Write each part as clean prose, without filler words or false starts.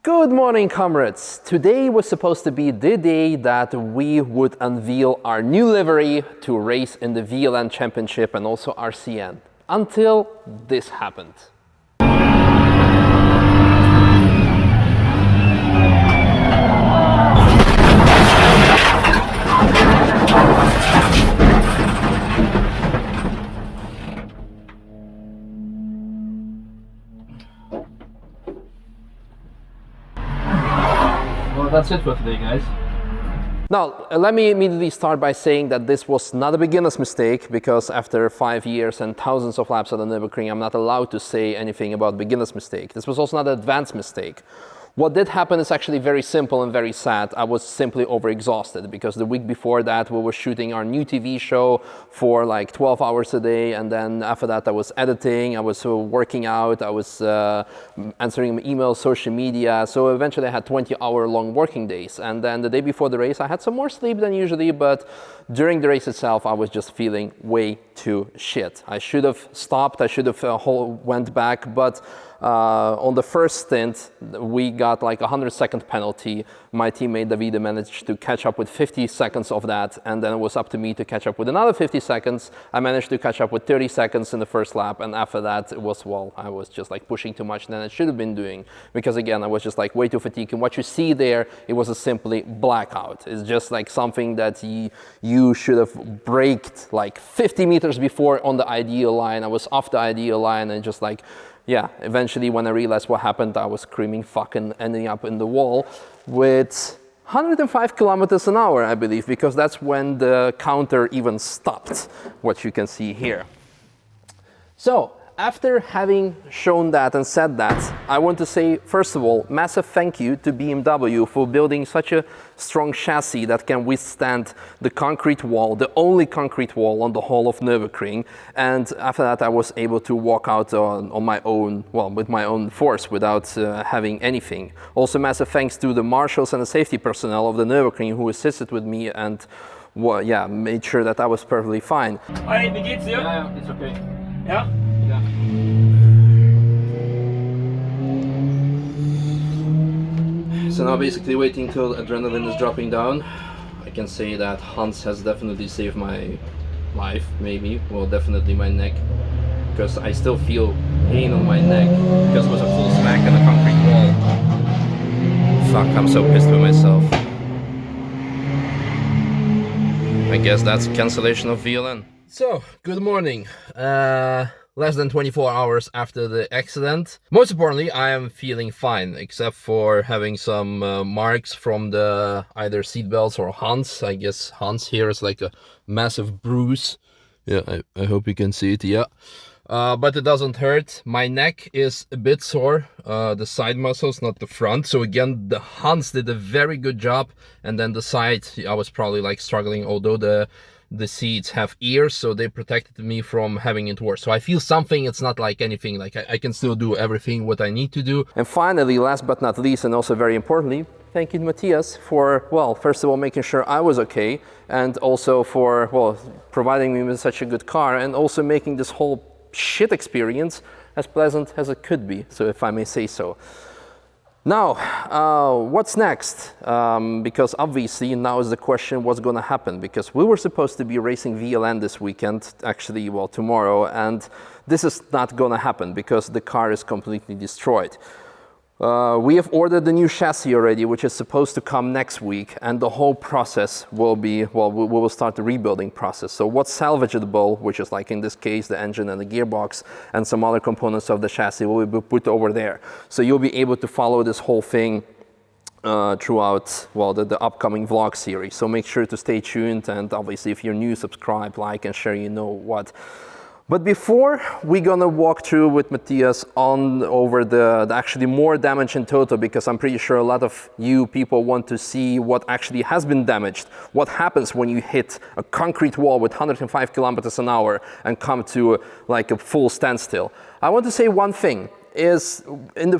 Good morning, comrades. Today was supposed to be the day that we would unveil our new livery to race in the VLN Championship and also RCN. Until this happened. Well, that's it for today, guys. Now, let me immediately start by saying that this was not a beginner's mistake, because after 5 years and thousands of laps at the Nürburgring, I'm not allowed to say anything about beginner's mistake. This was also not an advanced mistake. What did happen is actually very simple and very sad. I was simply overexhausted because the week before that we were shooting our new TV show for like 12 hours a day, and then after that I was editing, I was working out, I was answering emails, social media, so eventually I had 20-hour-long working days. And then the day before the race I had some more sleep than usually, but during the race itself I was just feeling way too shit. I should have stopped, I should have went back, but on the first stint, we got like a 100-second penalty. My teammate Davide managed to catch up with 50 seconds of that, and then it was up to me to catch up with another 50 seconds. I managed to catch up with 30 seconds in the first lap, and after that it was, well, I was just like pushing too much than I should have been doing, because again, I was just like way too fatigued. And what you see there, it was a simply blackout. It's just like something that you should have braked like 50 meters before on the ideal line. I was off the ideal line and just like, yeah, eventually when I realized what happened, I was screaming fucking ending up in the wall with 105 kilometers an hour, I believe, because that's when the counter even stopped, what you can see here. So, after having shown that and said that, I want to say, first of all, massive thank you to BMW for building such a strong chassis that can withstand the concrete wall, the only concrete wall on the whole of Nürburgring. And after that, I was able to walk out on my own, well, with my own force without having anything. Also, massive thanks to the marshals and the safety personnel of the Nürburgring who assisted with me and, well, yeah, made sure that I was perfectly fine. Hi, wie geht's dir? Ja, it's okay. Ja? Ja. So now basically waiting till adrenaline is dropping down. I can say that Hans has definitely saved my life, maybe, well, definitely my neck, because I still feel pain on my neck because it was a full smack on a concrete wall. Fuck, I'm so pissed with myself. I guess that's cancellation of VLN. So, good morning. Less than 24 hours after the accident. Most importantly, I am feeling fine, except for having some marks from the either seatbelts or Hans. I guess Hans here is like a massive bruise. Yeah, I hope you can see it, yeah. But it doesn't hurt. My neck is a bit sore, the side muscles, not the front. So again, the Hans did a very good job. And then the side, I was probably like struggling, although the seats have ears, so they protected me from having it worse. So I feel something, it's not like anything, like I can still do everything what I need to do. And finally, last but not least, and also very importantly, thank you, Matthias, for, well, first of all, making sure I was okay, and also for, well, providing me with such a good car, and also making this whole shit experience as pleasant as it could be, so if I may say so. Now, what's next? Because obviously now is the question what's going to happen, because we were supposed to be racing VLN this weekend, actually, well, tomorrow, and this is not going to happen because the car is completely destroyed. We have ordered the new chassis already, which is supposed to come next week, and the whole process will be, well, we will start the rebuilding process. So what's salvageable, which is like in this case the engine and the gearbox and some other components of the chassis, will be put over there. So you'll be able to follow this whole thing throughout, well, the upcoming vlog series. So make sure to stay tuned, and obviously if you're new, subscribe, like, and share, you know what. But before we're gonna walk through with Matthias on over the actually more damage in total, because I'm pretty sure a lot of you people want to see what actually has been damaged. What happens when you hit a concrete wall with 105 kilometers an hour and come to like a full standstill. I want to say one thing. is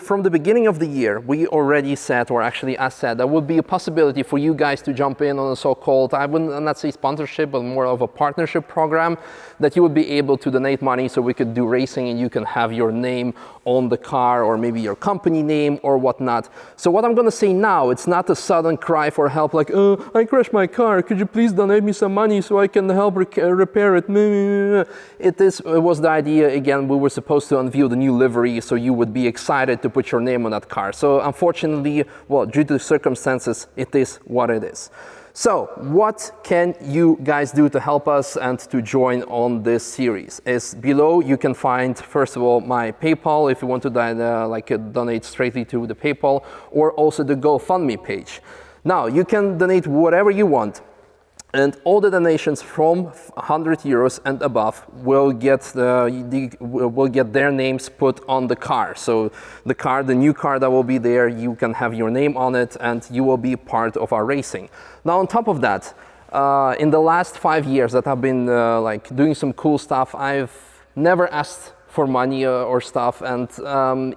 from the beginning of the year, we already said, or actually I said, there would be a possibility for you guys to jump in on a so-called, I would not say sponsorship, but more of a partnership program, that you would be able to donate money so we could do racing and you can have your name on the car or maybe your company name or whatnot. So what I'm going to say now, it's not a sudden cry for help like, oh, I crashed my car, could you please donate me some money so I can help repair it? It was the idea, again, we were supposed to unveil the new livery so you would be excited to put your name on that car. So unfortunately, well, due to circumstances, it is what it is. So what can you guys do to help us and to join on this series? Is below you can find, first of all, my PayPal if you want to donate straightly to the PayPal, or also the GoFundMe page. Now you can donate whatever you want. And all the donations from 100 euros and above will get their names put on the car. So the new car that will be there, you can have your name on it and you will be part of our racing. Now on top of that, in the last 5 years that I've been doing some cool stuff, I've never asked for money or stuff, and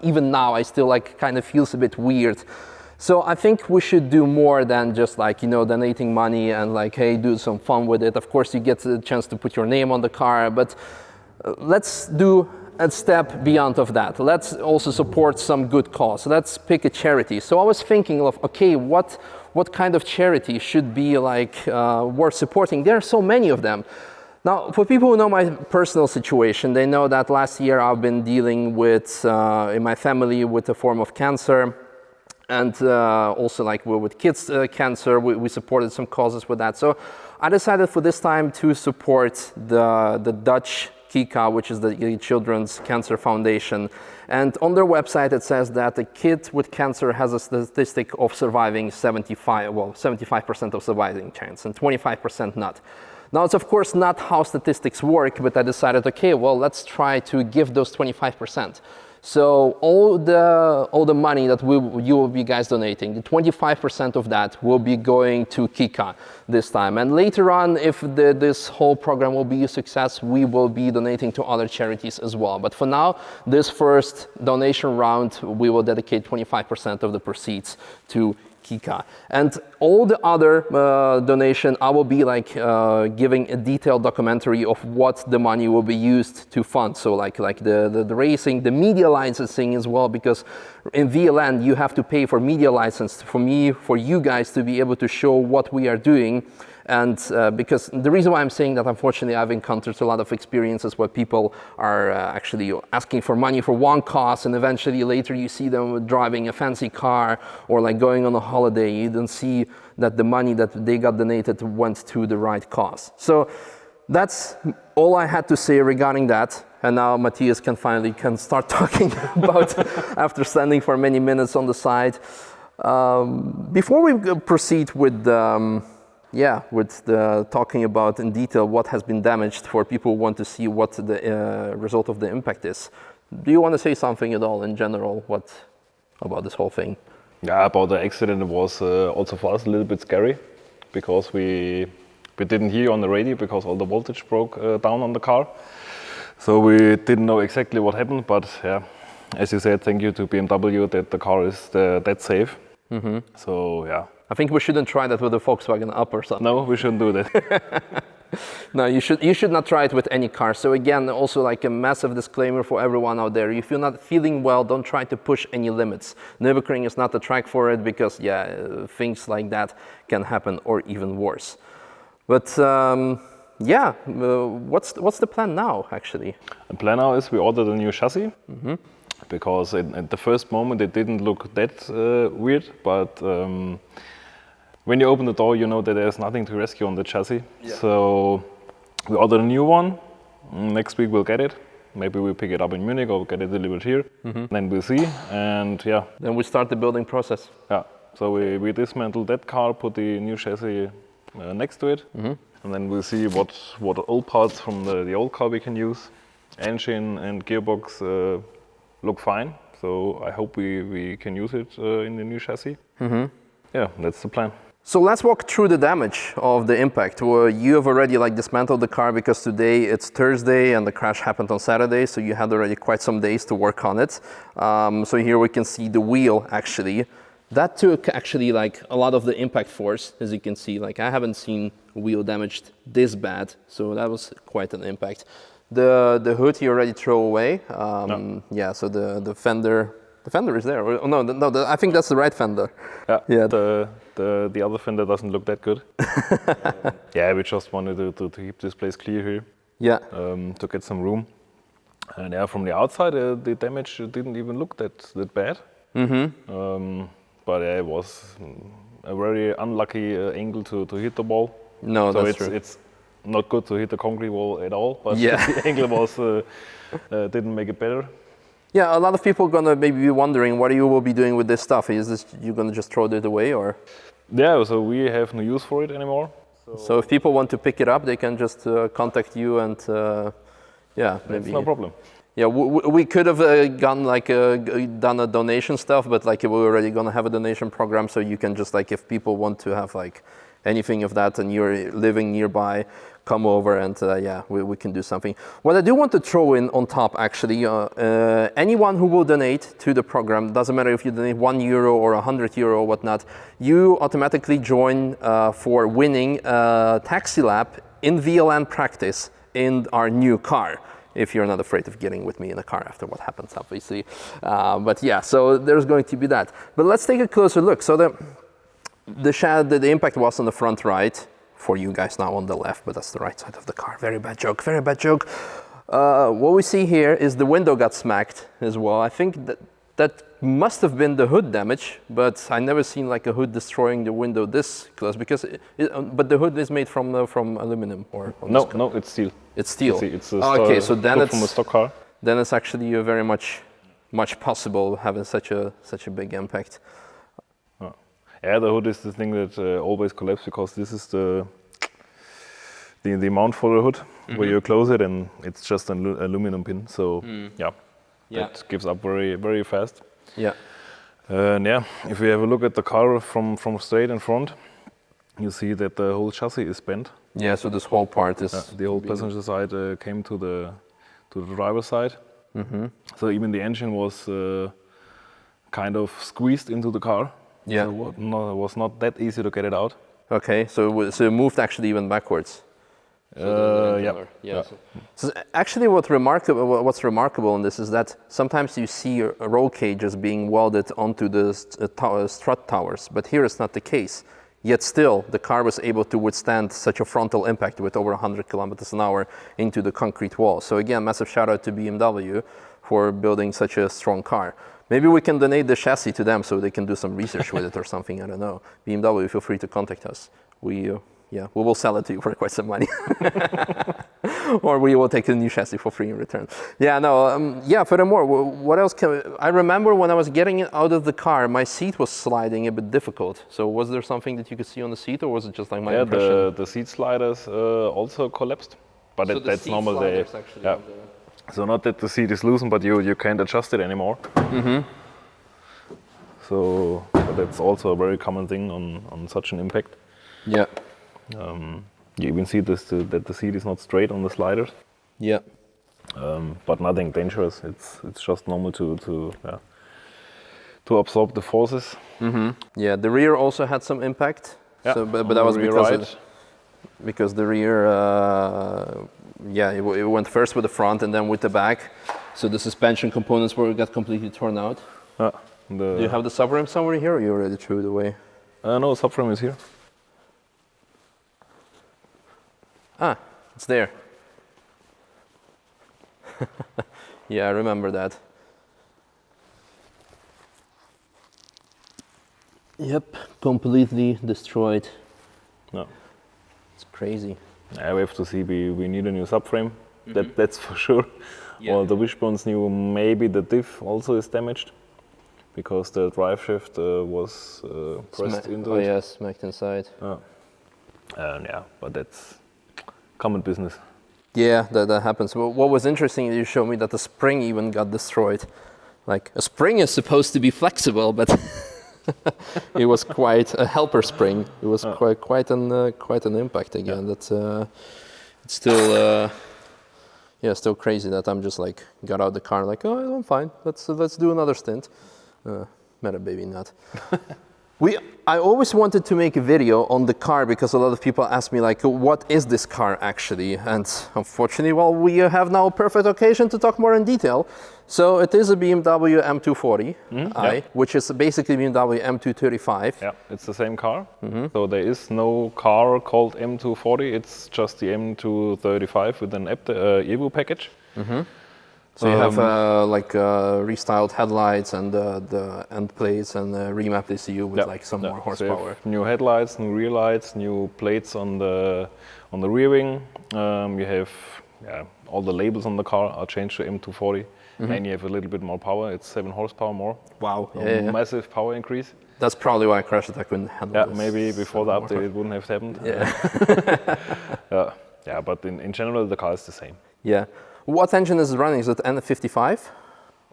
even now I still kind of feels a bit weird. So I think we should do more than just donating money and hey, do some fun with it. Of course, you get a chance to put your name on the car, but let's do a step beyond of that. Let's also support some good cause. Let's pick a charity. So I was thinking of, okay, what kind of charity should be worth supporting? There are so many of them. Now, for people who know my personal situation, they know that last year I've been dealing with, in my family, with a form of cancer. And also with kids' cancer, we supported some causes with that. So I decided for this time to support the Dutch KICA, which is the Children's Cancer Foundation. And on their website it says that a kid with cancer has a statistic of surviving 75% of surviving chance and 25% not. Now it's of course not how statistics work, but I decided, okay, well, let's try to give those 25%. So all the money that you will be guys donating, the 25% of that will be going to KICA this time. And later on, if this whole program will be a success, we will be donating to other charities as well. But for now, this first donation round, we will dedicate 25% of the proceeds to KICA. And all the other donation, I will be giving a detailed documentary of what the money will be used to fund. So the racing, the media licensing as well, because in VLN you have to pay for media license for you guys to be able to show what we are doing. And because the reason why I'm saying that, unfortunately, I've encountered a lot of experiences where people are actually asking for money for one cause, and eventually later you see them driving a fancy car or going on a holiday. You don't see that the money that they got donated went to the right cause. So that's all I had to say regarding that. And now Matthias can finally start talking about after standing for many minutes on the side. Before we proceed with talking about in detail what has been damaged, for people who want to see what the result of the impact is. Do you want to say something at all in general about this whole thing? Yeah, about the accident, it was also for us a little bit scary because we didn't hear on the radio because all the voltage broke down on the car. So we didn't know exactly what happened, but yeah, as you said, thank you to BMW that the car is that safe. Mm-hmm. So yeah. I think we shouldn't try that with the Volkswagen Up or something. No, we shouldn't do that. No, you should not try it with any car. So again, also a massive disclaimer for everyone out there. If you're not feeling well, don't try to push any limits. Nürburgring is not the track for it because things like that can happen, or even worse. But what's the plan now actually? The plan now is we ordered a new chassis. Mm-hmm. Because at the first moment it didn't look that weird, but when you open the door, you know that there's nothing to rescue on the chassis. Yeah. So we ordered a new one. Next week we'll get it. Maybe we'll pick it up in Munich or get it delivered here. Mm-hmm. Then we'll see. And yeah. Then we start the building process. Yeah. So we dismantled that car, put the new chassis next to it. Mm-hmm. And then we'll see what old parts from the old car we can use. Engine and gearbox look fine. So I hope we can use it in the new chassis. Mm-hmm. Yeah, that's the plan. So let's walk through the damage of the impact. Well, you have already dismantled the car because today it's Thursday and the crash happened on Saturday, so you had already quite some days to work on it. So here we can see the wheel actually. That took actually a lot of the impact force, as you can see. I haven't seen a wheel damaged this bad, so that was quite an impact. The hood you already throw away. No. Yeah, so the fender is there. Oh, no, I think that's the right fender. Yeah. The other fender doesn't look that good. Yeah, we just wanted to keep this place clear here. Yeah. To get some room. And yeah, from the outside, the damage didn't even look that bad. Mm-hmm. But yeah, it was a very unlucky angle to hit the ball. No, so that's true. It's not good to hit the concrete wall at all, but yeah. the angle was didn't make it better. Yeah, a lot of people are gonna maybe be wondering what you will be doing with this stuff. Is this you gonna just throw it away or? Yeah, so we have no use for it anymore. So if people want to pick it up, they can just contact you and yeah, maybe. That's no problem. Yeah, we could have gone done a donation stuff, but we're already gonna have a donation program, so you can just if people want to have anything of that and you're living nearby, come over and yeah, we can do something. What I do want to throw in on top actually, anyone who will donate to the program, doesn't matter if you donate €1 or €100 or whatnot, you automatically join for winning a taxi lap in VLN practice in our new car. If you're not afraid of getting with me in a car after what happens, obviously. But yeah, so there's going to be that. But let's take a closer look. So the impact was on the front right, for you guys now on the left, but that's the right side of the car. Very bad joke, very bad joke. What we see here is the window got smacked as well. I think that must have been the hood damage, but I never seen a hood destroying the window this close because but the hood is made from aluminum or no, it's steel. It's steel. It's okay, so then it's from a stock car. Then it's actually very much possible having such a big impact. Yeah, the hood is the thing that always collapses because this is the mount for the hood where you close it and it's just an aluminum pin. So yeah, that gives up very very fast. Yeah. And yeah, if we have a look at the car from straight in front, you see that the whole chassis is bent. Yeah, so this whole part is the whole passenger side came to the driver's side. Mm-hmm. So even the engine was kind of squeezed into the car. Yeah. So it was not that easy to get it out. Okay, so it moved actually even backwards. Yeah. So actually what's remarkable in this is that sometimes you see roll cages being welded onto the strut towers, but here it's not the case. Yet still, the car was able to withstand such a frontal impact with over 100 kilometers an hour into the concrete wall. So again, massive shout out to BMW for building such a strong car. Maybe we can donate the chassis to them so they can do some research with it or something, I don't know. BMW, feel free to contact us. We will sell it to you for quite some money. Or we will take the new chassis for free in return. Yeah, no, furthermore, what else I remember when I was getting out of the car, my seat was sliding a bit difficult. So was there something that you could see on the seat, or was it just my impression? Yeah, the seat sliders also collapsed. But so that's normal. So not that the seat is loosened, but you can't adjust it anymore. Mm-hmm. So but that's also a very common thing on such an impact. Yeah. You even see that the seat is not straight on the sliders. Yeah. But nothing dangerous. It's just normal to absorb the forces. Mm-hmm. Yeah. The rear also had some impact. Yeah. So, but that was because the rear. It went first with the front and then with the back. So the suspension components got completely torn out. Do you have the subframe somewhere here, or you already threw it away? No, subframe is here. It's there. Yeah, I remember that. Yep, completely destroyed. No. It's crazy. Yeah, we have to see. We need a new subframe. Mm-hmm. That's for sure. Yeah. Well, the wishbone's new. Maybe the diff also is damaged because the drive shaft was pressed into it. Oh yeah, smacked inside. But that's common business. Yeah, that happens. Well, what was interesting, you showed me that the spring even got destroyed. A spring is supposed to be flexible, but it was quite a helper spring. It was quite an impact again. That's it's still still crazy that I'm just like got out the car like, oh, I'm fine. Let's do another stint. Maybe not. I always wanted to make a video on the car because a lot of people ask me like, what is this car actually? And unfortunately, well, we have now a perfect occasion to talk more in detail. So it is a BMW M240i, which is basically BMW M235. Yeah, it's the same car. So there is no car called M240. It's just the M235 with an Evo package. So you have restyled headlights and the end plates and remapped ECU with like some more horsepower. So you have new headlights, new rear lights, new plates on the rear wing. You have all the labels on the car are changed to M240, and you have a little bit more power. It's 7 horsepower more. Wow! Massive power increase. That's probably why I crashed it. I couldn't handle this. Maybe before the update it wouldn't have happened. But in general the car is the same. Yeah. What engine is it running? Is it N55?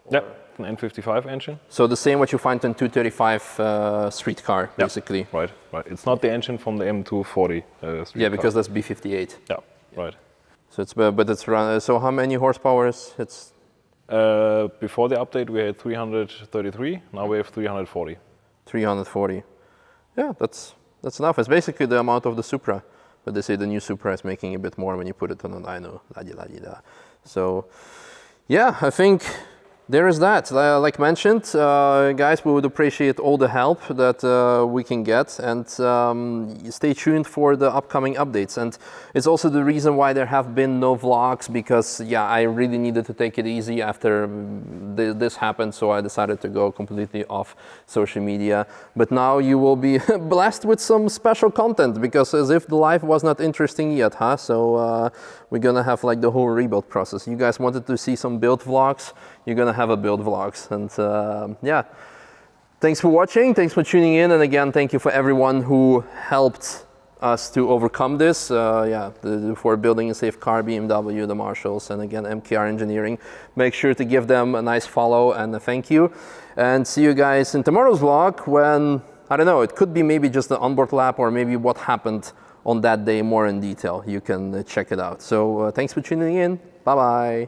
Yeah, an N55 engine. So the same what you find in 235 street car, basically. Right. It's not the engine from the M240 street car. Because that's B58. Yeah, right. So it's run. So how many horsepower is it's? Before the update we had 333. Now we have 340. 340. Yeah, that's enough. It's basically the amount of the Supra. But they say the new Supra is making a bit more when you put it on a dyno. So, yeah, I think there is that. Like mentioned, guys, we would appreciate all the help that we can get, and stay tuned for the upcoming updates. And it's also the reason why there have been no vlogs, because I really needed to take it easy after this happened, so I decided to go completely off social media. But now you will be blessed with some special content, because as if the life was not interesting yet, huh? So we're gonna have like the whole rebuild process. You guys wanted to see some build vlogs, you're gonna have a build vlogs. And thanks for watching, thanks for tuning in, and again, thank you for everyone who helped us to overcome this. For building a safe car, BMW, the Marshalls, and again, MKR-Engineering. Make sure to give them a nice follow and a thank you. And see you guys in tomorrow's vlog when, I don't know, it could be maybe just the onboard lap or maybe what happened on that day more in detail. You can check it out. So thanks for tuning in. Bye-bye.